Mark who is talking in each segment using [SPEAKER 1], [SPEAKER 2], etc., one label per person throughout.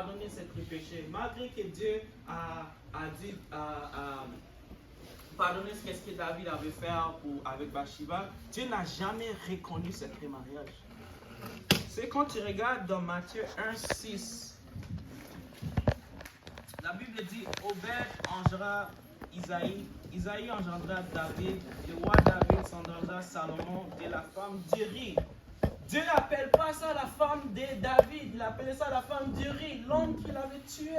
[SPEAKER 1] pardonné ses péchés, malgré que Dieu a dit, pardonné ce que David avait fait avec Bathsheba, Dieu n'a jamais reconnu ce mariage. C'est quand tu regardes dans Matthieu 1,6, la Bible dit Obed engendra Isaïe, Isaïe engendra David, le roi David engendra Salomon de la femme d'Uri. Dieu n'appelle pas ça la femme de David, il appelait ça la femme d'Uri, l'homme qu'il avait tué.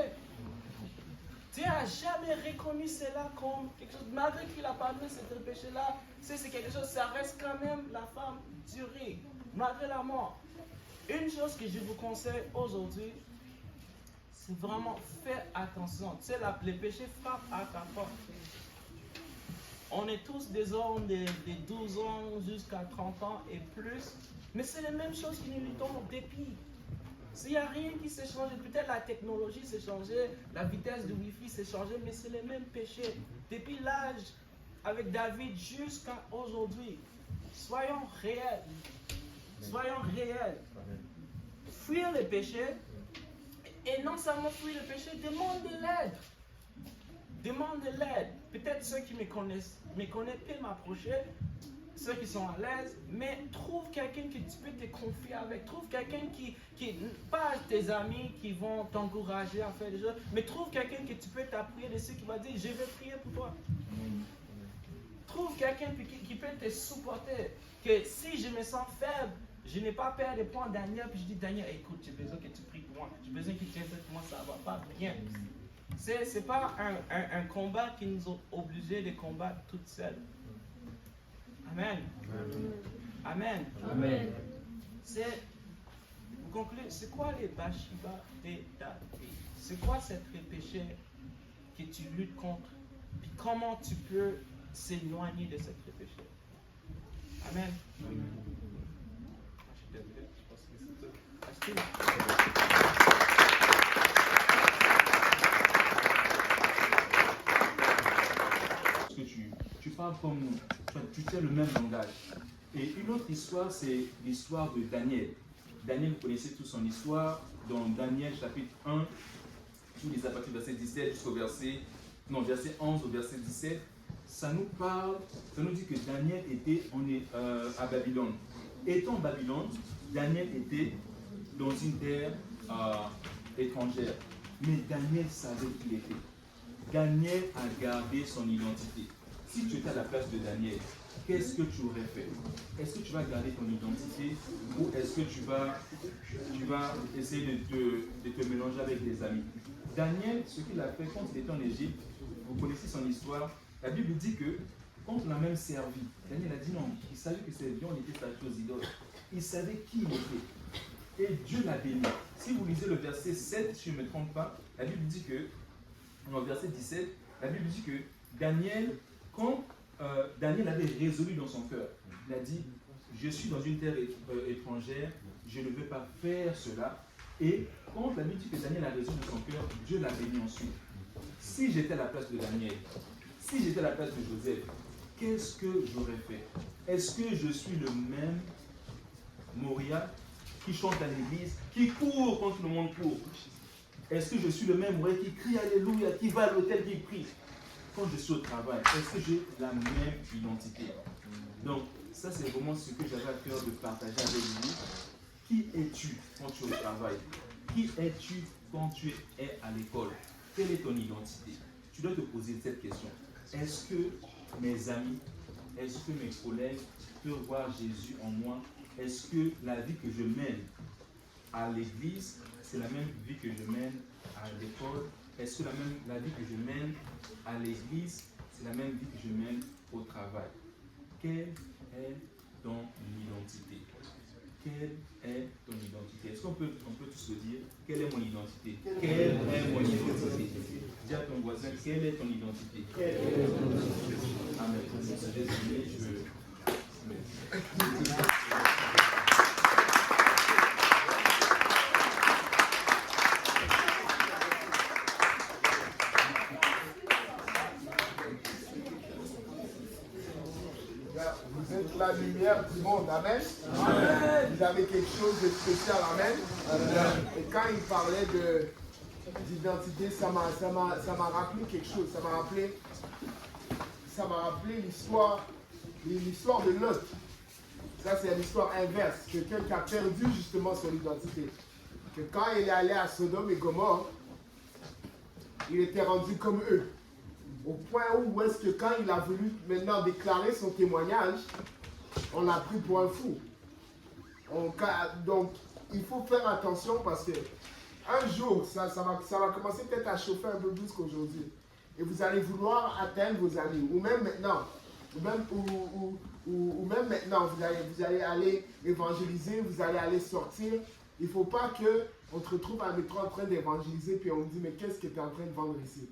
[SPEAKER 1] Dieu n'a jamais reconnu cela comme quelque chose, malgré qu'il a pardonné ce péché-là, c'est quelque chose, ça reste quand même la femme d'Uri, malgré la mort. Une chose que je vous conseille aujourd'hui, c'est vraiment faire attention. Tu sais, les péchés frappent à ta porte. On est tous des hommes de 12 ans jusqu'à 30 ans et plus, mais c'est les mêmes choses qui nous luttons depuis. Il n'y a rien qui s'est changé. Peut-être la technologie s'est changée, la vitesse du Wi-Fi s'est changée, mais c'est les mêmes péchés. Depuis l'âge avec David jusqu'à aujourd'hui. Soyons réels. Soyons réels. Fuir les péchés, et non seulement fuir le péché, demande de l'aide. Demande de l'aide. Peut-être ceux qui me connaissent peuvent m'approcher, ceux qui sont à l'aise, mais trouve quelqu'un que tu peux te confier avec. Trouve quelqu'un qui pas tes amis qui vont t'encourager à faire des choses, mais trouve quelqu'un que tu peux t'appuyer dessus, qui va dire je vais prier pour toi. Trouve quelqu'un qui peut te supporter. Que si je me sens faible, je n'ai pas peur de prendre Daniel, puis je dis Daniel, écoute, j'ai besoin que tu pries pour moi. J'ai besoin que tu aides pour moi, ça ne va pas bien. Ce n'est pas un combat qui nous a obligés de combattre toutes seules. Amen. Amen. Amen. Vous concluez, c'est quoi les Bathsheba de David? C'est quoi ces péchés que tu luttes contre? Puis comment tu peux s'éloigner de ces péchés? Amen. Amen.
[SPEAKER 2] Que tu parles comme tu tiens le même langage. Et une autre histoire, c'est l'histoire de Daniel. Daniel, vous connaissez tous son histoire. Dans Daniel chapitre 1, tous les à partir du verset 17 jusqu'au verset 11 au verset 17, ça nous dit que Daniel était à Babylone. Étant en Babylone, Daniel était dans une terre étrangère. Mais Daniel savait qui il était. Daniel a gardé son identité. Si tu étais à la place de Daniel, qu'est-ce que tu aurais fait? Est-ce que tu vas garder ton identité ou est-ce que tu vas essayer de te mélanger avec des amis? Daniel, ce qu'il a fait quand il était en Égypte, vous connaissez son histoire, la Bible dit que quand on l'a même servi, Daniel a dit non, il savait que ses viandes étaient statuées aux idoles. Il savait qui il était. Et Dieu l'a béni. Si vous lisez le verset 7, si je ne me trompe pas, la Bible dit que, dans le verset 17, la Bible dit que Daniel, quand Daniel avait résolu dans son cœur, il a dit, je suis dans une terre étrangère, je ne veux pas faire cela. Et quand la Bible dit que Daniel a résolu dans son cœur, Dieu l'a béni ensuite. Si j'étais à la place de Daniel, si j'étais à la place de Joseph, qu'est-ce que j'aurais fait? Est-ce que je suis le même Moria qui chante à l'église, qui court quand tout le monde court? Est-ce que je suis le même Moria qui crie Alléluia, qui va à l'hôtel, qui prie? Quand je suis au travail, est-ce que j'ai la même identité? Donc, ça c'est vraiment ce que j'avais à cœur de partager avec vous. Qui es-tu quand tu es au travail? Qui es-tu quand tu es à l'école? Quelle est ton identité? Tu dois te poser cette question. Est-ce que mes amis, est-ce que mes collègues peuvent voir Jésus en moi? Est-ce que la vie que je mène à l'église, c'est la même vie que je mène à l'école? Est-ce que la vie que je mène à l'église, c'est la même vie que je mène au travail? Quelle est ton identité? Quelle est ton identité? Est-ce qu'on peut tous le dire? Quelle est mon identité? Quelle est mon identité? Dis à ton voisin, quelle est ton identité? Amen. Désolé, je veux.
[SPEAKER 3] Vous êtes la lumière du monde, amen. Amen. Vous avez quelque chose de spécial, amen. Et quand il parlait d'identité, ça m'a rappelé quelque chose. Ça m'a rappelé l'histoire de Lot. Ça, c'est l'histoire inverse. Quelqu'un qui a perdu justement son identité. Que quand il est allé à Sodome et Gomorrhe, il était rendu comme eux. Au point où est-ce que quand il a voulu maintenant déclarer son témoignage, on l'a pris pour un fou. Donc, il faut faire attention parce que un jour, ça va commencer peut-être à chauffer un peu plus qu'aujourd'hui. Et vous allez vouloir atteindre vos amis. Ou même maintenant, ou même maintenant, vous allez aller évangéliser, vous allez aller sortir. Il ne faut pas qu'on te retrouve à métro en train d'évangéliser puis on te dit mais qu'est-ce que tu es en train de vendre ici?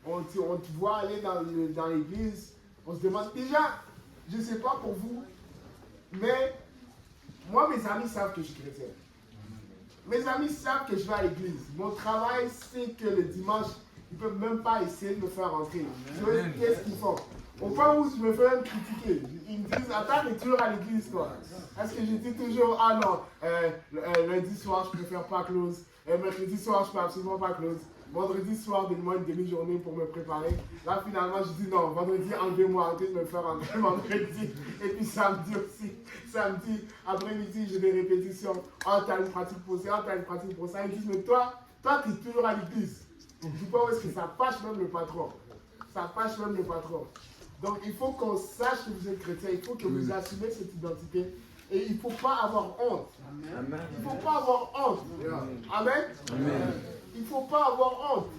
[SPEAKER 3] On te voit aller dans l'église, on se demande déjà, je ne sais pas pour vous, mais moi mes amis savent que je suis chrétien. Mes amis savent que je vais à l'église. Mon travail, c'est que le dimanche, ils ne peuvent même pas essayer de me faire rentrer. Qu'est-ce qu'ils font? Au point où je me fais même critiquer. Ils me disent, attends, tu es toujours à l'église, toi. Est-ce que je dis toujours, ah non, lundi soir, je ne préfère pas close. Mercredi soir, je ne peux absolument pas close. Vendredi soir, donne-moi une demi-journée pour me préparer. Là, finalement, je dis non, vendredi, enlevez-moi, arrêtez de me faire rentrer vendredi. Et puis samedi aussi. Samedi, après-midi, j'ai des répétitions. Oh, t'as une pratique pour ça, t'as une pratique pour ça. Ils disent, mais toi, tu es toujours à l'église. Je dis pas où est-ce que ça fâche même le patron. Ça fâche même le patron. Donc, il faut qu'on sache que vous êtes chrétien. Il faut que vous assumez cette identité. Et il ne faut pas avoir honte. Amen. Il ne faut pas avoir honte. Amen. Amen. Il ne faut pas avoir honte.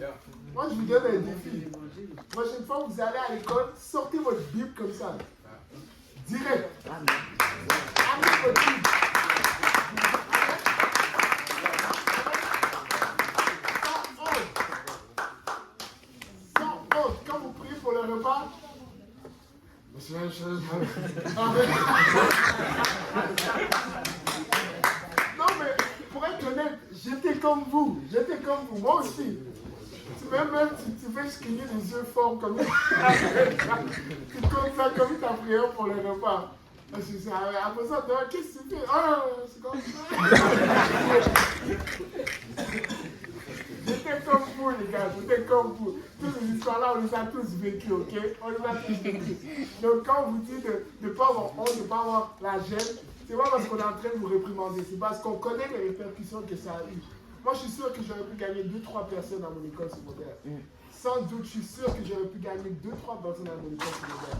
[SPEAKER 3] Moi, je vous donne un défi. La prochaine fois que vous allez à l'école, sortez votre Bible comme ça. Direct. Amenez votre Bible. Sans honte. Quand vous priez pour le repas, non mais, pour être honnête, j'étais comme vous. Moi aussi. Même si tu fais cligner les yeux forts comme ça, tu comptes ça comme ta prière pour le repas. Après ça, qu'est-ce que tu fais? Ah, c'est comme ça. J'étais comme vous, les gars, j'étais comme vous. Toutes ces histoires-là, on les a tous vécues, ok? On les a tous vécues. Donc, quand on vous dit de ne pas avoir honte, de ne pas avoir la gêne, c'est pas parce qu'on est en train de vous réprimander, c'est parce qu'on connaît les répercussions que ça a eu. Moi, je suis sûr que j'aurais pu gagner 2-3 personnes dans mon école secondaire. Sans doute, je suis sûr que j'aurais pu gagner 2-3 personnes dans mon école secondaire.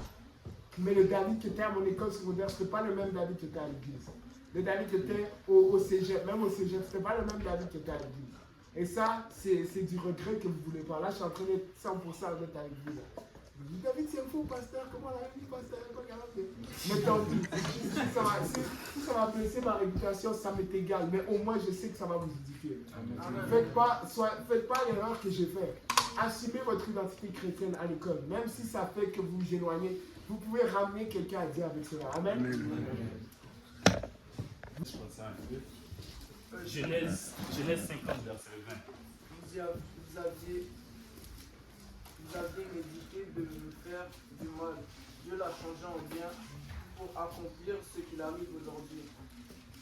[SPEAKER 3] Mais le David qui était à mon école secondaire, ce n'était pas le même David qui était à l'église. Le David qui était au cégep, même au cégep, ce n'était pas le même David qui était à l'église. Et ça, c'est du regret que vous ne voulez pas. Là, je suis en train d'être 100% honnête avec vous. David, c'est un faux pasteur. Comment la vie pasteur? Mais tant pis. Si ça va blesser ma réputation, ça m'est égal. Mais au moins, je sais que ça va vous édifier. Faites pas l'erreur que j'ai faite. Assumez votre identité chrétienne à l'école. Même si ça fait que vous vous éloignez, vous pouvez ramener quelqu'un à Dieu avec cela. Amen.
[SPEAKER 2] Genèse 50, verset 20.
[SPEAKER 4] Vous aviez médité de me faire du mal. Dieu l'a changé en bien pour accomplir ce qu'il arrive aujourd'hui,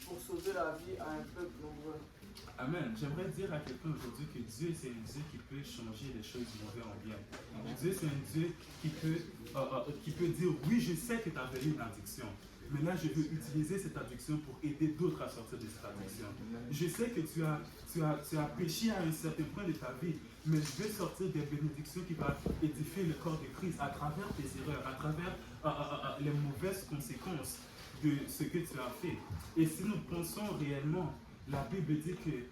[SPEAKER 4] pour sauver la vie à un peuple nombreux.
[SPEAKER 2] Amen. J'aimerais dire à quelqu'un aujourd'hui que Dieu, c'est un Dieu qui peut changer les choses du mauvais en bien. Dieu, c'est un Dieu qui peut dire, oui, je sais que tu as vécu une addiction. Maintenant, je veux utiliser cette addiction pour aider d'autres à sortir de cette addiction. Je sais que tu as péché à un certain point de ta vie, mais je veux sortir des bénédictions qui vont édifier le corps de Christ à travers tes erreurs, à travers les mauvaises conséquences de ce que tu as fait. Et si nous pensons réellement, la Bible dit que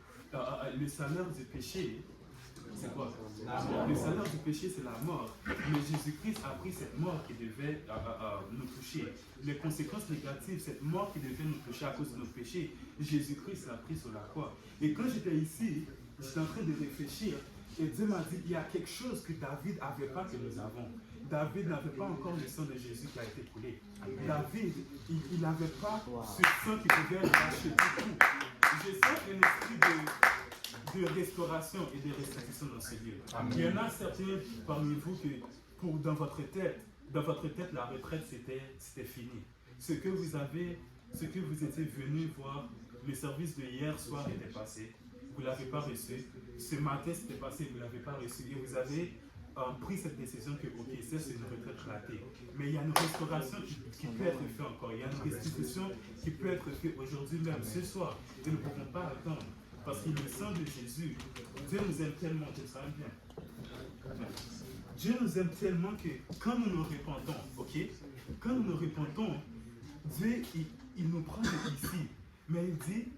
[SPEAKER 2] le salaire du péché, c'est quoi? Le salaire du péché, c'est la mort. Mais Jésus-Christ a pris cette mort qui devait nous toucher. Les conséquences négatives, cette mort qui devait nous toucher à cause de nos péchés, Jésus-Christ l'a pris sur la croix. Et quand j'étais ici, j'étais en train de réfléchir, et Dieu m'a dit, il y a quelque chose que David n'avait pas que nous avons. David n'avait pas encore le sang de Jésus qui a été coulé. David, il n'avait pas ce sang qui pouvait racheter tout. Je sens un esprit de restauration et de restitution dans ce lieu. Il y en a certains parmi vous que dans votre tête, la retraite, c'était fini. Ce que vous étiez venu voir, le service de hier soir était passé. Vous ne l'avez pas reçu. ce matin c'était passé, vous ne l'avez pas reçu et vous avez pris cette décision que ok, c'est une retraite ratée. Mais il y a une restauration qui peut être faite encore. Il y a une restitution qui peut être faite aujourd'hui même, ce soir. Et nous ne pouvons pas attendre. Parce que le sang de Jésus, Dieu nous aime tellement, que ça va bien. Dieu nous aime tellement que quand nous nous répandons, ok, quand nous nous répandons, Dieu, il nous prend ici. Mais il dit,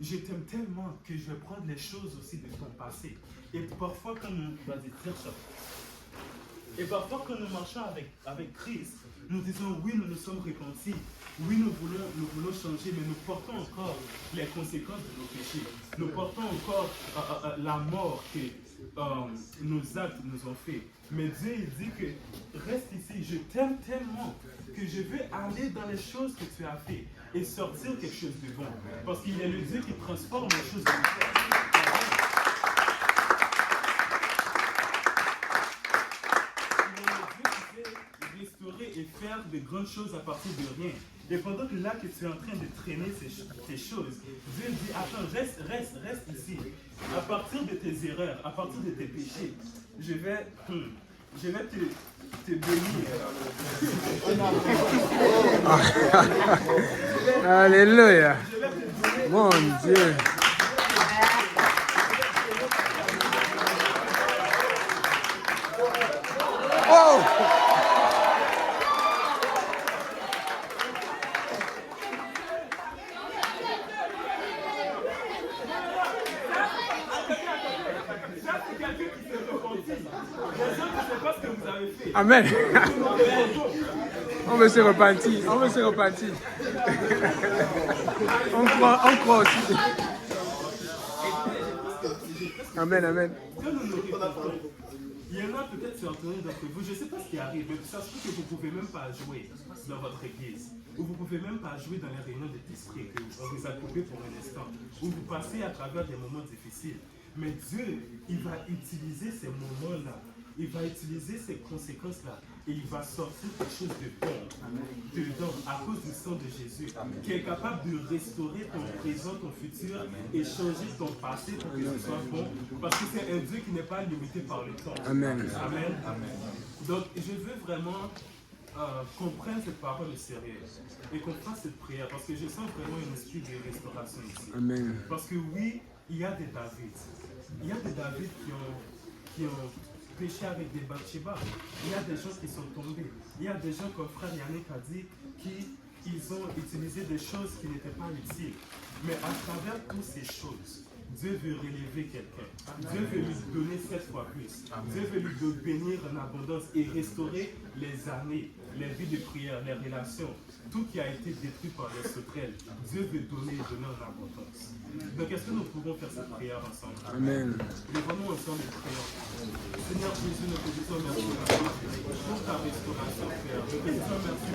[SPEAKER 2] je t'aime tellement que je vais prendre les choses aussi de ton passé. Et parfois, quand nous, et parfois, quand nous marchons avec Christ, nous disons, oui, nous nous sommes repentis. Oui, nous voulons changer, mais nous portons encore les conséquences de nos péchés. Nous portons encore la mort que nos actes nous ont fait. Mais Dieu, il dit que reste ici, je t'aime tellement que je veux aller dans les choses que tu as fait et sortir quelque chose de bon. Parce qu'il est le Dieu qui transforme les choses de bon. Et faire de grandes choses à partir de rien. Et pendant que là que tu es en train de traîner ces choses, Dieu dit, attends, reste ici. À partir de tes erreurs, à partir de tes péchés, je vais te bénir.
[SPEAKER 5] Alléluia. Mon Dieu. Oh! Amen. On veut se repentir. On veut se repentir. On croit aussi. Amen, amen.
[SPEAKER 2] Il y en a peut-être certains d'entre vous, je ne sais pas ce qui arrive, mais ça se peut que vous ne pouvez même pas jouer dans votre église, ou vous ne pouvez même pas jouer dans les réunions de l'esprit, qu'on vous a coupé pour un instant, ou vous passez à travers des moments difficiles. Mais Dieu, il va utiliser ces moments-là, il va utiliser ces conséquences-là, et il va sortir quelque chose de bon dedans à cause du sang de Jésus, qui est capable de restaurer ton présent, ton futur, et changer ton passé pour que ce soit bon, parce que c'est un Dieu qui n'est pas limité par le temps.
[SPEAKER 5] Amen.
[SPEAKER 2] Amen. Donc, je veux vraiment qu'on prenne cette parole au sérieux et qu'on fasse cette prière, parce que je sens vraiment un esprit de restauration ici.
[SPEAKER 5] Amen.
[SPEAKER 2] Parce que oui, il y a des David. Il y a des David qui ont péché avec des Bathsheba. Il y a des gens qui sont tombés. Il y a des gens, comme frère Yannick a dit, ils ont utilisé des choses qui n'étaient pas utiles. Mais à travers toutes ces choses, Dieu veut relever quelqu'un. Dieu veut lui donner 7 fois plus. Dieu veut lui bénir en abondance et restaurer les années, les vies de prière, les relations. Tout qui a été détruit par les sauterelles, Dieu veut donner en abondance. Donc est-ce que nous pouvons faire cette prière ensemble?
[SPEAKER 5] Amen.
[SPEAKER 2] Levons-nous ensemble et prions. Seigneur Jésus, nous te disons merci pour ta restauration, Père. Nous te disons merci.